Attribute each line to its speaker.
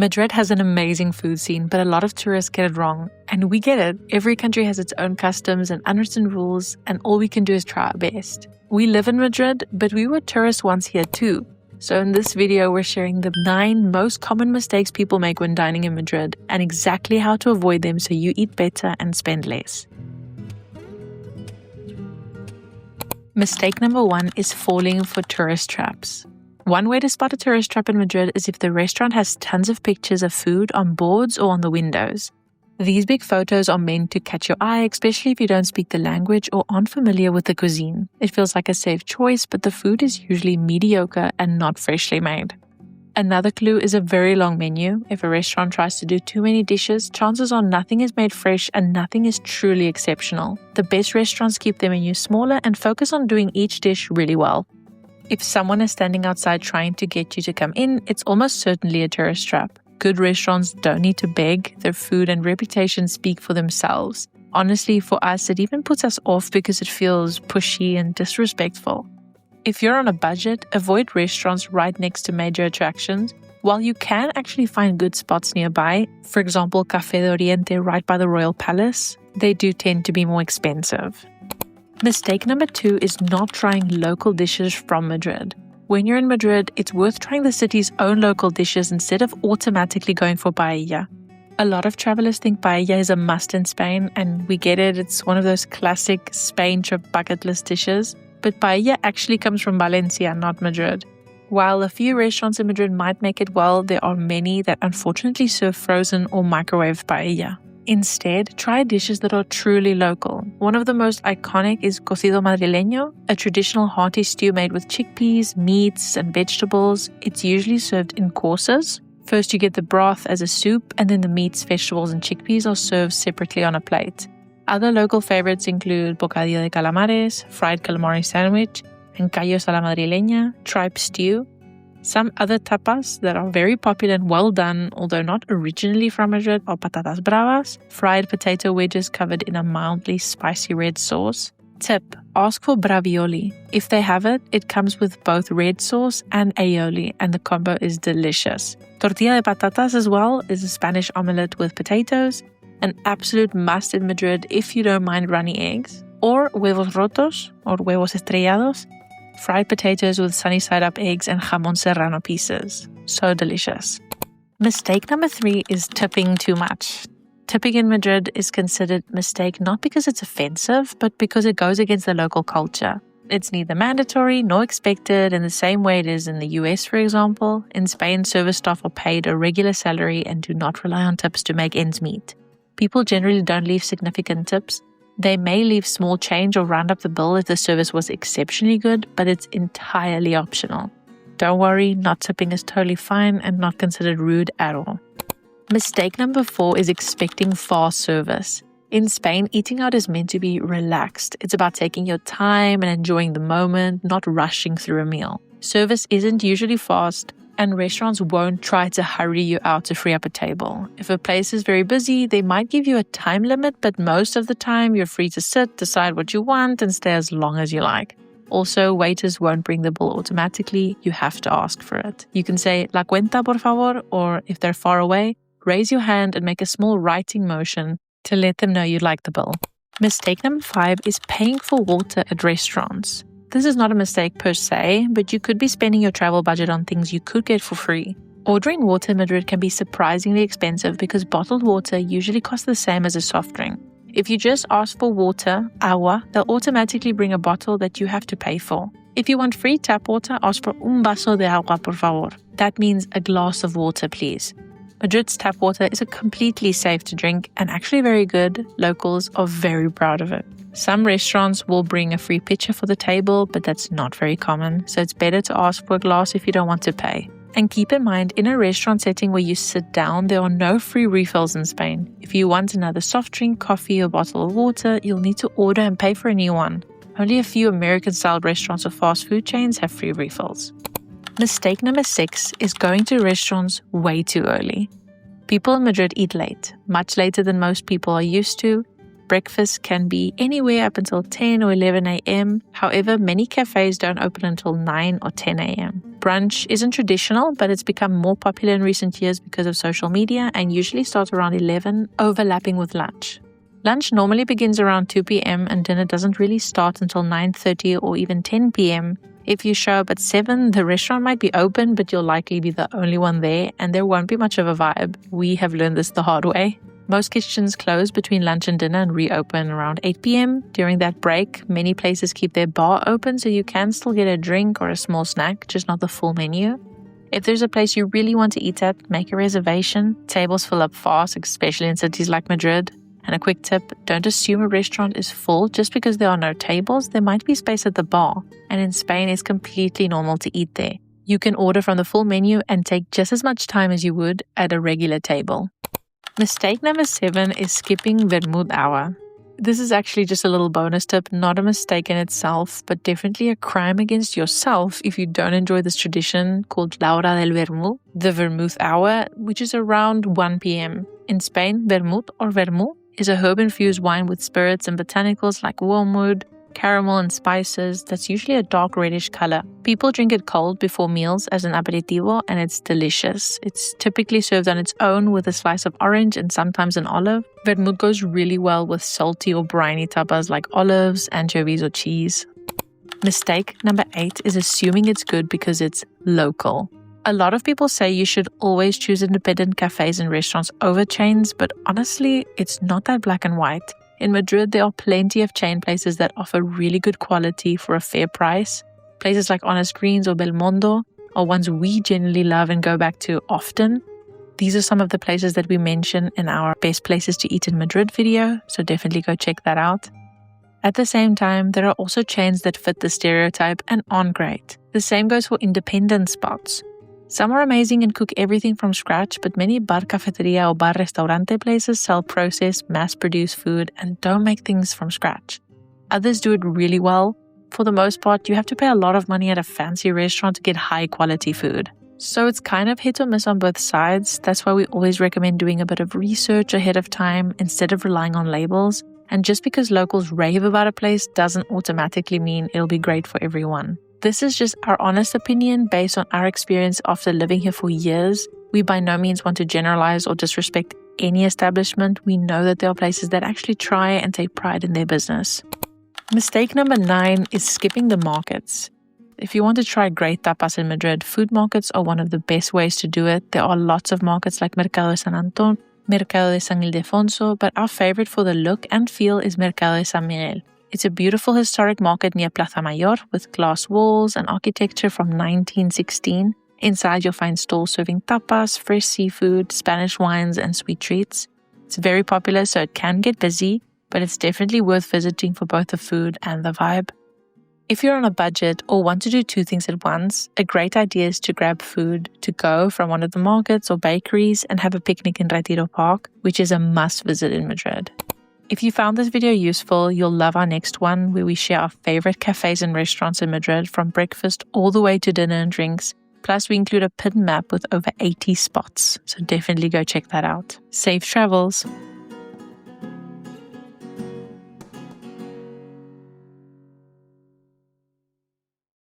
Speaker 1: Madrid has an amazing food scene, but a lot of tourists get it wrong. And we get it. Every country has its own customs and unwritten rules, and all we can do is try our best. We live in Madrid, but we were tourists once here too. So in this video, we're sharing the 9 most common mistakes people make when dining in Madrid and exactly how to avoid them so you eat better and spend less. Mistake number 1 is falling for tourist traps. One way to spot a tourist trap in Madrid is if the restaurant has tons of pictures of food on boards or on the windows. These big photos are meant to catch your eye, especially if you don't speak the language or aren't familiar with the cuisine. It feels like a safe choice, but the food is usually mediocre and not freshly made. Another clue is a very long menu. If a restaurant tries to do too many dishes, chances are nothing is made fresh and nothing is truly exceptional. The best restaurants keep their menu smaller and focus on doing each dish really well. If someone is standing outside trying to get you to come in, it's almost certainly a tourist trap. Good restaurants don't need to beg. Their food and reputation speak for themselves. Honestly, for us, it even puts us off because it feels pushy and disrespectful. If you're on a budget, avoid restaurants right next to major attractions. While you can actually find good spots nearby, for example, Café de Oriente right by the Royal Palace, they do tend to be more expensive. Mistake number 2 is not trying local dishes from Madrid. When you're in Madrid, it's worth trying the city's own local dishes instead of automatically going for paella. A lot of travelers think paella is a must in Spain, and we get it, it's one of those classic Spain trip bucket list dishes, but paella actually comes from Valencia, not Madrid. While a few restaurants in Madrid might make it well, there are many that unfortunately serve frozen or microwaved paella. Instead, try dishes that are truly local. One of the most iconic is cocido madrileño, a traditional hearty stew made with chickpeas, meats, and vegetables. It's usually served in courses. First, you get the broth as a soup, and then the meats, vegetables, and chickpeas are served separately on a plate. Other local favorites include bocadillo de calamares, fried calamari sandwich, and callos a la madrileña, tripe stew. Some other tapas that are very popular and well done, although not originally from Madrid, are patatas bravas, fried potato wedges covered in a mildly spicy red sauce. Tip: ask for bravioli. If they have it, it comes with both red sauce and aioli, and the combo is delicious. Tortilla de patatas as well is a Spanish omelette with potatoes, an absolute must in Madrid if you don't mind runny eggs, or huevos rotos or huevos estrellados, fried potatoes with sunny side up eggs and jamon serrano pieces. So delicious. Mistake number 3 is tipping too much. Tipping in Madrid is considered a mistake not because it's offensive, but because it goes against the local culture. It's neither mandatory nor expected in the same way it is in the US, for example. In Spain, service staff are paid a regular salary and do not rely on tips to make ends meet. People generally don't leave significant tips. They may leave small change or round up the bill if the service was exceptionally good, but it's entirely optional. Don't worry, not tipping is totally fine and not considered rude at all. Mistake number 4 is expecting fast service. In Spain, eating out is meant to be relaxed. It's about taking your time and enjoying the moment, not rushing through a meal. Service isn't usually fast, and restaurants won't try to hurry you out to free up a table. If a place is very busy, they might give you a time limit, but most of the time you're free to sit, decide what you want, and stay as long as you like. Also, waiters won't bring the bill automatically. You have to ask for it. You can say, "La cuenta, por favor," or if they're far away, raise your hand and make a small writing motion to let them know you'd like the bill. Mistake number 5 is paying for water at restaurants. This is not a mistake per se, but you could be spending your travel budget on things you could get for free. Ordering water in Madrid can be surprisingly expensive because bottled water usually costs the same as a soft drink. If you just ask for water, agua, they'll automatically bring a bottle that you have to pay for. If you want free tap water, ask for un vaso de agua, por favor. That means a glass of water, please. Madrid's tap water is completely safe to drink and actually very good. Locals are very proud of it. Some restaurants will bring a free pitcher for the table, but that's not very common, so it's better to ask for a glass if you don't want to pay. And keep in mind, in a restaurant setting where you sit down, there are no free refills in Spain. If you want another soft drink, coffee, or bottle of water, you'll need to order and pay for a new one. Only a few American-style restaurants or fast food chains have free refills. Mistake number 6 is going to restaurants way too early. People in Madrid eat late, much later than most people are used to, breakfast can be anywhere up until 10 or 11 a.m. However, many cafes don't open until 9 or 10 a.m. Brunch isn't traditional, but it's become more popular in recent years because of social media and usually starts around 11, overlapping with lunch. Lunch normally begins around 2 p.m. and dinner doesn't really start until 9:30 or even 10 p.m. If you show up at 7, the restaurant might be open, but you'll likely be the only one there and there won't be much of a vibe. We have learned this the hard way. Most kitchens close between lunch and dinner and reopen around 8 p.m. During that break, many places keep their bar open so you can still get a drink or a small snack, just not the full menu. If there's a place you really want to eat at, make a reservation. Tables fill up fast, especially in cities like Madrid. And a quick tip, don't assume a restaurant is full just because there are no tables. There might be space at the bar. And in Spain, it's completely normal to eat there. You can order from the full menu and take just as much time as you would at a regular table. Mistake number 7 is skipping vermouth hour. This is actually just a little bonus tip, not a mistake in itself, but definitely a crime against yourself if you don't enjoy this tradition called La Hora del Vermut, the vermouth hour, which is around 1 p.m. In Spain, vermut or vermut is a herb-infused wine with spirits and botanicals like wormwood, caramel, and spices that's usually a dark reddish color. People drink it cold before meals as an aperitivo, and it's delicious. It's typically served on its own with a slice of orange and sometimes an olive. Vermouth goes really well with salty or briny tapas like olives, anchovies, or cheese. Mistake number 8 is assuming it's good because it's local. A lot of people say you should always choose independent cafes and restaurants over chains, but honestly, it's not that black and white. In Madrid, there are plenty of chain places that offer really good quality for a fair price. Places like Honest Greens or Belmondo are ones we generally love and go back to often. These are some of the places that we mention in our best places to eat in Madrid video, so definitely go check that out. At the same time, there are also chains that fit the stereotype and aren't great. The same goes for independent spots. Some are amazing and cook everything from scratch, but many bar cafeteria or bar restaurante places sell processed, mass-produced food and don't make things from scratch. Others do it really well. For the most part, you have to pay a lot of money at a fancy restaurant to get high-quality food. So it's kind of hit or miss on both sides. That's why we always recommend doing a bit of research ahead of time instead of relying on labels. And just because locals rave about a place doesn't automatically mean it'll be great for everyone. This is just our honest opinion based on our experience after living here for years. We by no means want to generalize or disrespect any establishment. We know that there are places that actually try and take pride in their business. Mistake number 9 is skipping the markets. If you want to try great tapas in Madrid, food markets are one of the best ways to do it. There are lots of markets like Mercado de San Antón, Mercado de San Ildefonso, but our favorite for the look and feel is Mercado de San Miguel. It's a beautiful historic market near Plaza Mayor with glass walls and architecture from 1916. Inside you'll find stalls serving tapas, fresh seafood, Spanish wines, and sweet treats. It's very popular, so it can get busy, but it's definitely worth visiting for both the food and the vibe. If you're on a budget or want to do 2 things at once, a great idea is to grab food to go from one of the markets or bakeries and have a picnic in Retiro Park, which is a must visit in Madrid. If you found this video useful, you'll love our next one where we share our favorite cafes and restaurants in Madrid from breakfast all the way to dinner and drinks. Plus, we include a pin map with over 80 spots, so definitely go check that out. Safe travels!